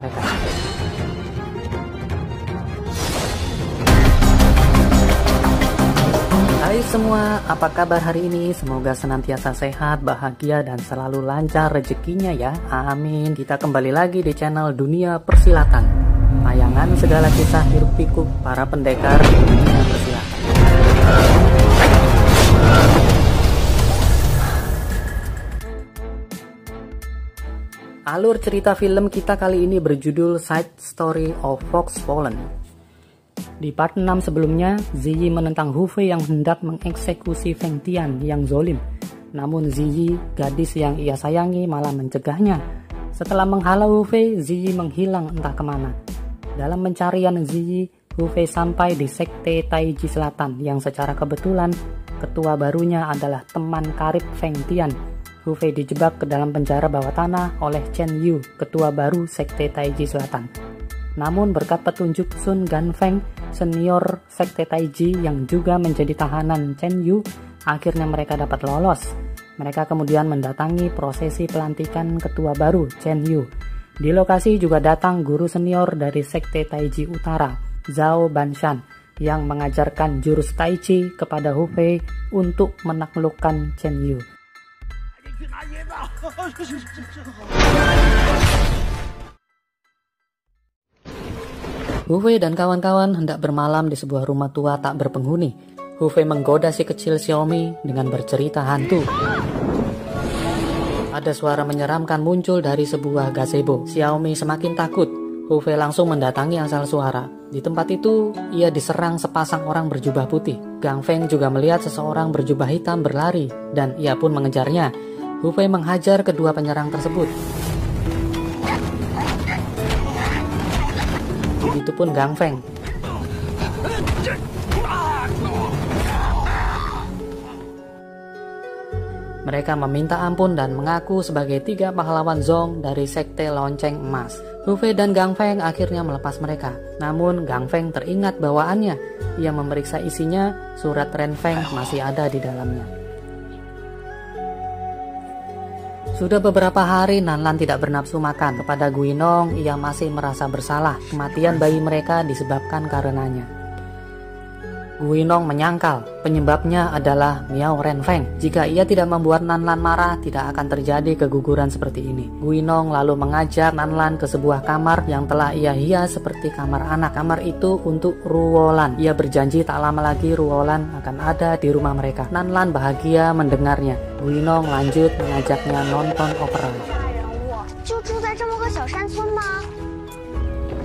mereka. Hai semua, apa kabar hari ini? Semoga senantiasa sehat, bahagia, dan selalu lancar rezekinya ya. Amin. Kita kembali lagi di channel Dunia Persilatan. Tayangan segala kisah hiruk pikuk para pendekar dunia persilatan. Alur cerita film kita kali ini berjudul Side Story of Fox Fallen. Di part 6 sebelumnya, Ziyi menentang Hu Fei yang hendak mengeksekusi Feng Tian yang zolim. Namun Ziyi, gadis yang ia sayangi, malah mencegahnya. Setelah menghalau Hu Fei, Ziyi menghilang entah kemana. Dalam pencarian Ziyi, Hu Fei sampai di sekte Taiji Selatan yang secara kebetulan ketua barunya adalah teman karib Feng Tian. Hu Fei dijebak ke dalam penjara bawah tanah oleh Chen Yu, ketua baru sekte Taiji Selatan. Namun berkat petunjuk Sun Ganfeng, senior sekte Taiji yang juga menjadi tahanan Chen Yu, akhirnya mereka dapat lolos. Mereka kemudian mendatangi prosesi pelantikan ketua baru Chen Yu. Di lokasi juga datang guru senior dari sekte Taiji Utara, Zhao Banshan, yang mengajarkan jurus Tai Chi kepada Hu Fei untuk menaklukkan Chen Yu. Hu Fei dan kawan-kawan hendak bermalam di sebuah rumah tua tak berpenghuni. Hu Fei menggoda si kecil Xiaomi dengan bercerita hantu. Ada suara menyeramkan muncul dari sebuah gazebo. Xiaomi semakin takut. Hu Fei langsung mendatangi asal suara. Di tempat itu, ia diserang sepasang orang berjubah putih. Gang Feng juga melihat seseorang berjubah hitam berlari, dan ia pun mengejarnya. Hu Fei menghajar kedua penyerang tersebut. Begitupun Gang Feng. Mereka meminta ampun dan mengaku sebagai 3 pahlawan Zong dari sekte lonceng emas. Hu Fei dan Gang Feng akhirnya melepas mereka. Namun Gang Feng teringat bawaannya. Ia memeriksa isinya, surat Ren Feng masih ada di dalamnya. Sudah beberapa hari Nanlan tidak bernafsu makan. Kepada Guinong, ia masih merasa bersalah. Kematian bayi mereka disebabkan karenanya. Guinong menyangkal penyebabnya adalah Miao Renfeng. Jika ia tidak membuat Nanlan marah, tidak akan terjadi keguguran seperti ini. Guinong lalu mengajak Nanlan ke sebuah kamar yang telah ia hias seperti kamar anak. Kamar itu untuk Ruolan. Ia berjanji tak lama lagi Ruolan akan ada di rumah mereka. Nanlan bahagia mendengarnya. Guinong lanjut mengajaknya nonton opera.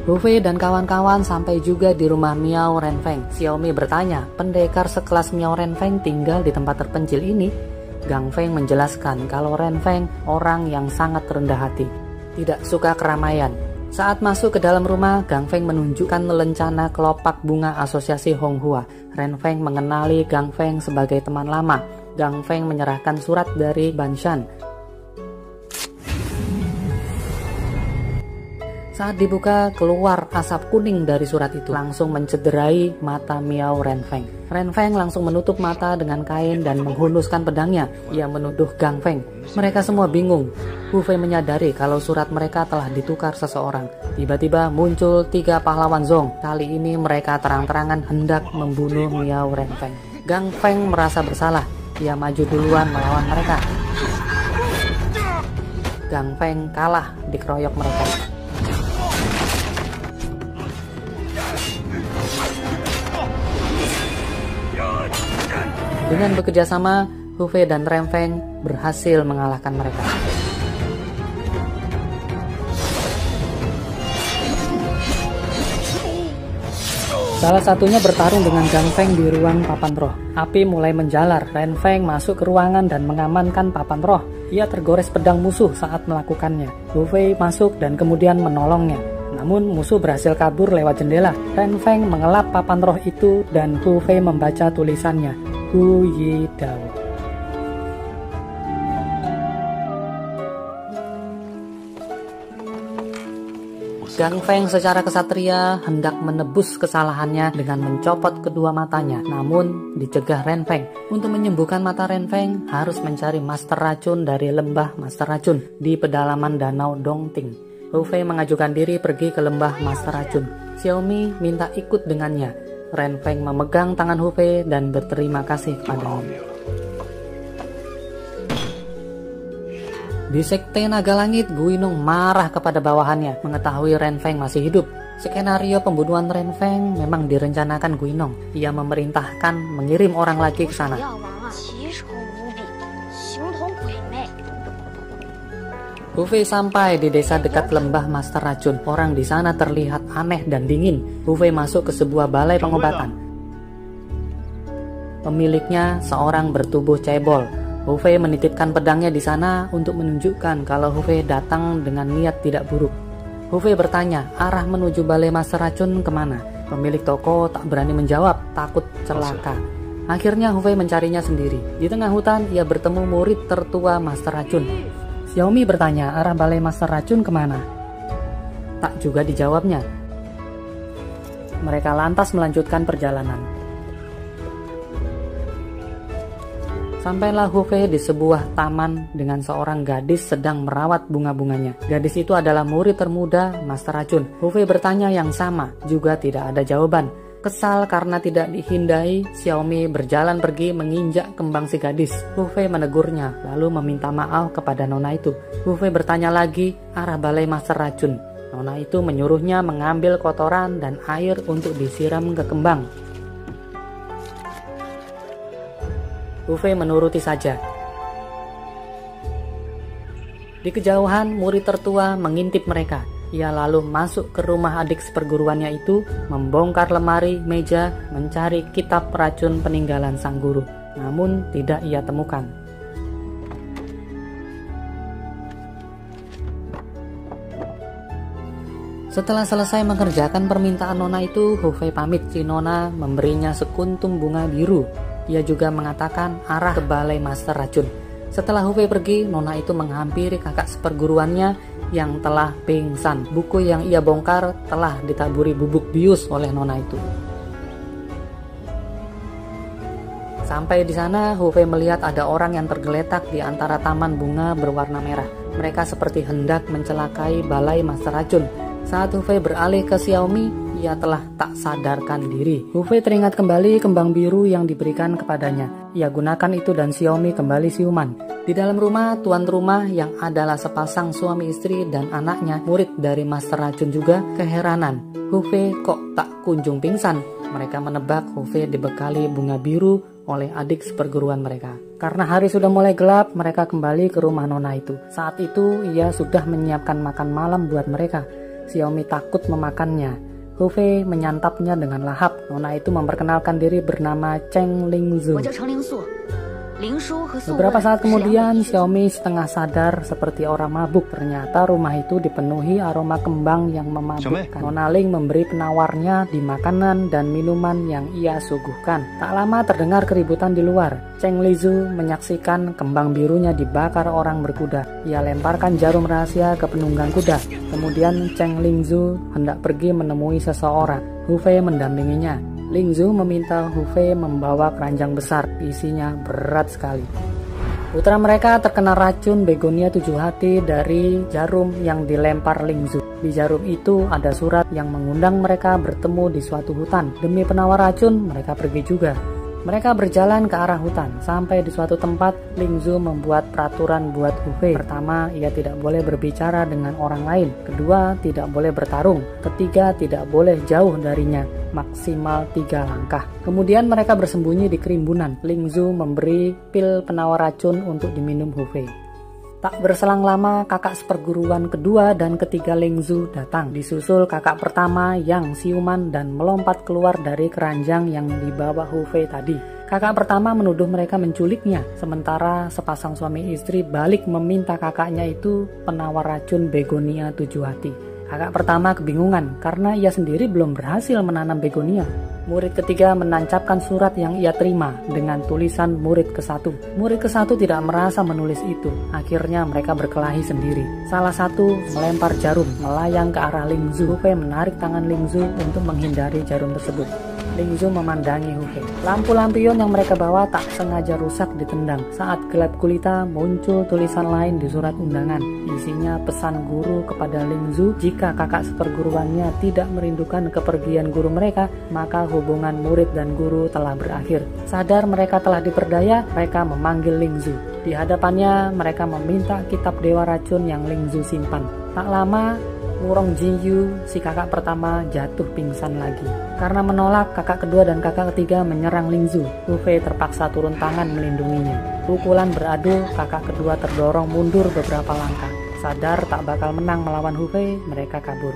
Hu Fei dan kawan-kawan sampai juga di rumah Miao Renfeng. Xiaomi bertanya, pendekar sekelas Miao Renfeng tinggal di tempat terpencil ini? Gang Feng menjelaskan kalau Renfeng orang yang sangat rendah hati, tidak suka keramaian. Saat masuk ke dalam rumah, Gang Feng menunjukkan lencana kelopak bunga asosiasi Honghua. Renfeng mengenali Gang Feng sebagai teman lama. Gang Feng menyerahkan surat dari Banshan. Saat dibuka, keluar asap kuning dari surat itu, langsung mencederai mata Miao Renfeng. Renfeng langsung menutup mata dengan kain dan menghunuskan pedangnya. Ia menuduh Gang Feng. Mereka semua bingung. Hu Fei menyadari kalau surat mereka telah ditukar seseorang. Tiba-tiba muncul 3 pahlawan Zong. Kali ini mereka terang-terangan hendak membunuh Miao Renfeng. Gang Feng merasa bersalah. Ia maju duluan melawan mereka. Gang Feng kalah dikeroyok mereka. Dengan bekerja sama, Hu Fei dan Renfeng berhasil mengalahkan mereka. Salah satunya bertarung dengan Gang Feng di ruang papan roh. Api mulai menjalar. Renfeng masuk ke ruangan dan mengamankan papan roh. Ia tergores pedang musuh saat melakukannya. Hu Fei masuk dan kemudian menolongnya. Namun musuh berhasil kabur lewat jendela. Renfeng mengelap papan roh itu dan Hu Fei membaca tulisannya, Hu Yi Dao. Gang Feng secara kesatria hendak menebus kesalahannya dengan mencopot kedua matanya. Namun dicegah Ren Feng. Untuk menyembuhkan mata Ren Feng harus mencari master racun dari lembah master racun di pedalaman danau Dongting. Hu Fei mengajukan diri pergi ke lembah Master Racun. Xiaomi minta ikut dengannya. Ren Feng memegang tangan Hu Fei dan berterima kasih kepadanya. Di Sekte Naga Langit, Guinong marah kepada bawahannya mengetahui Ren Feng masih hidup. Skenario pembunuhan Ren Feng memang direncanakan Guinong. Ia memerintahkan mengirim orang lagi ke sana. Hu Fei sampai di desa dekat lembah Master Racun. Orang di sana terlihat aneh dan dingin. Hu Fei masuk ke sebuah balai pengobatan. Pemiliknya seorang bertubuh cebol. Hu Fei menitipkan pedangnya di sana untuk menunjukkan kalau Hu Fei datang dengan niat tidak buruk. Hu Fei bertanya arah menuju balai Master Racun kemana. Pemilik toko tak berani menjawab, takut celaka. Akhirnya Hu Fei mencarinya sendiri. Di tengah hutan ia bertemu murid tertua Master Racun. Xiaomi bertanya arah balai Master Racun kemana. Tak juga dijawabnya. Mereka lantas melanjutkan perjalanan. Sampailah Hu Fei di sebuah taman dengan seorang gadis sedang merawat bunga-bunganya. Gadis itu adalah murid termuda Master Racun. Hu Fei bertanya yang sama, juga tidak ada jawaban. Kesal karena tidak dihindari, Xiaomi berjalan pergi menginjak kembang si gadis. Hu Fei menegurnya, lalu meminta maaf kepada nona itu. Hu Fei bertanya lagi arah balai Master Racun. Nona itu menyuruhnya mengambil kotoran dan air untuk disiram ke kembang. Hu Fei menuruti saja. Di kejauhan, murid tertua mengintip mereka. Ia lalu masuk ke rumah adik seperguruannya itu, membongkar lemari, meja, mencari kitab racun peninggalan sang guru. Namun tidak ia temukan. Setelah selesai mengerjakan permintaan nona itu, Hu Fei pamit. Si nona memberinya sekuntum bunga biru. Ia juga mengatakan arah ke balai Master Racun. Setelah Hu Fei pergi, nona itu menghampiri kakak seperguruannya yang telah pingsan. Buku yang ia bongkar telah ditaburi bubuk bius oleh nona itu. Sampai di sana, Hu Fei melihat ada orang yang tergeletak di antara taman bunga berwarna merah. Mereka seperti hendak mencelakai balai Master Racun. Saat Hu Fei beralih ke Xiaomi, ia telah tak sadarkan diri. Hu Fei teringat kembali kembang biru yang diberikan kepadanya. Ia gunakan itu dan Xiaomi kembali siuman. Di dalam rumah, tuan rumah yang adalah sepasang suami istri dan anaknya, murid dari Master Racun juga, keheranan. Hu Fei kok tak kunjung pingsan? Mereka menebak Hu Fei dibekali bunga biru oleh adik seperguruan mereka. Karena hari sudah mulai gelap, mereka kembali ke rumah nona itu. Saat itu, ia sudah menyiapkan makan malam buat mereka. Xiaomi takut memakannya. Hu Fei menyantapnya dengan lahap. Nona itu memperkenalkan diri bernama Cheng Lingzu. Beberapa saat kemudian, Xiaomi setengah sadar seperti orang mabuk. Ternyata rumah itu dipenuhi aroma kembang yang memabukkan. Nona Ling memberi penawarnya di makanan dan minuman yang ia suguhkan. Tak lama terdengar keributan di luar. Cheng Lingzu menyaksikan kembang birunya dibakar orang berkuda. Ia lemparkan jarum rahasia ke penunggang kuda. Kemudian Cheng Lingzu hendak pergi menemui seseorang. Hu Fei mendampinginya. Lingzu meminta Hu Fei membawa keranjang besar, isinya berat sekali. Putra mereka terkena racun begonia 7 hati dari jarum yang dilempar Lingzu. Di jarum itu ada surat yang mengundang mereka bertemu di suatu hutan. Demi penawar racun, mereka pergi juga. Mereka berjalan ke arah hutan. Sampai di suatu tempat, Lingzu membuat peraturan buat Hu Fei. Pertama, ia tidak boleh berbicara dengan orang lain. Kedua, tidak boleh bertarung. Ketiga, tidak boleh jauh darinya. Maksimal 3 langkah. Kemudian mereka bersembunyi di kerimbunan. Lingzu memberi pil penawar racun untuk diminum Hu Fei. Tak berselang lama, kakak seperguruan kedua dan ketiga Lingzu datang. Disusul kakak pertama yang siuman dan melompat keluar dari keranjang yang dibawa Hu Fei tadi. Kakak pertama menuduh mereka menculiknya, sementara sepasang suami istri balik meminta kakaknya itu penawar racun begonia 7 hati. Kakak pertama kebingungan karena ia sendiri belum berhasil menanam begonia. Murid ketiga menancapkan surat yang ia terima dengan tulisan murid ke-1. Murid ke-1 tidak merasa menulis itu. Akhirnya mereka berkelahi sendiri. Salah satu melempar jarum melayang ke arah Lingzu. Hu Fei menarik tangan Lingzu untuk menghindari jarum tersebut. Lingzu memandangi Hufei. Lampu lampion yang mereka bawa tak sengaja rusak ditendang. Saat gelap gulita muncul tulisan lain di surat undangan. Isinya pesan guru kepada Lingzu, jika kakak seperguruannya tidak merindukan kepergian guru mereka, maka hubungan murid dan guru telah berakhir. Sadar mereka telah diperdaya, mereka memanggil Lingzu. Di hadapannya mereka meminta kitab Dewa Racun yang Lingzu simpan. Tak lama, Wurong Jinyu, si kakak pertama, jatuh pingsan lagi. Karena menolak, kakak kedua dan kakak ketiga menyerang Lingzu. Hufei terpaksa turun tangan melindunginya. Pukulan beradu, kakak kedua terdorong mundur beberapa langkah. Sadar tak bakal menang melawan Hufei, mereka kabur.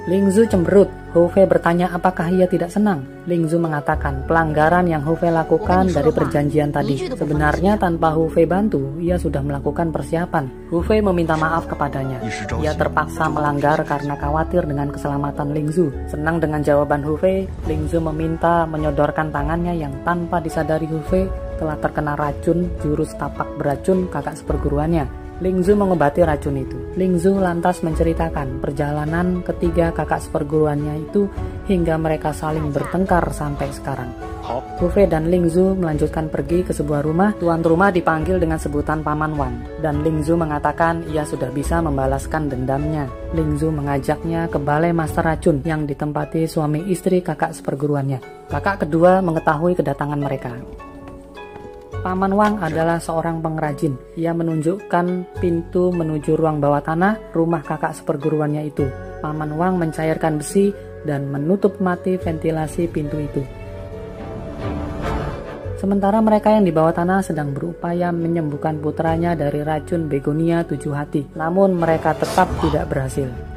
Lingzu cemberut. Hufei bertanya apakah ia tidak senang. Lingzu mengatakan pelanggaran yang Hufei lakukan dari perjanjian tadi. Sebenarnya tanpa Hufei bantu, ia sudah melakukan persiapan. Hufei meminta maaf kepadanya. Ia terpaksa melanggar karena khawatir dengan keselamatan Lingzu. Senang dengan jawaban Hufei, Lingzu meminta menyodorkan tangannya yang tanpa disadari Hufei telah terkena racun jurus tapak beracun kakak seperguruannya. Lingzu mengobati racun itu. Lingzu lantas menceritakan perjalanan ketiga kakak seperguruannya itu hingga mereka saling bertengkar sampai sekarang. Hufei dan Lingzu melanjutkan pergi ke sebuah rumah. Tuan rumah dipanggil dengan sebutan Paman Wang, dan Lingzu mengatakan ia sudah bisa membalaskan dendamnya. Lingzu mengajaknya ke balai master racun yang ditempati suami istri kakak seperguruannya. Kakak kedua mengetahui kedatangan mereka. Paman Wang adalah seorang pengrajin. Ia menunjukkan pintu menuju ruang bawah tanah rumah kakak seperguruannya itu. Paman Wang mencairkan besi dan menutup mati ventilasi pintu itu. Sementara mereka yang di bawah tanah sedang berupaya menyembuhkan putranya dari racun begonia 7 hati. Namun mereka tetap tidak berhasil.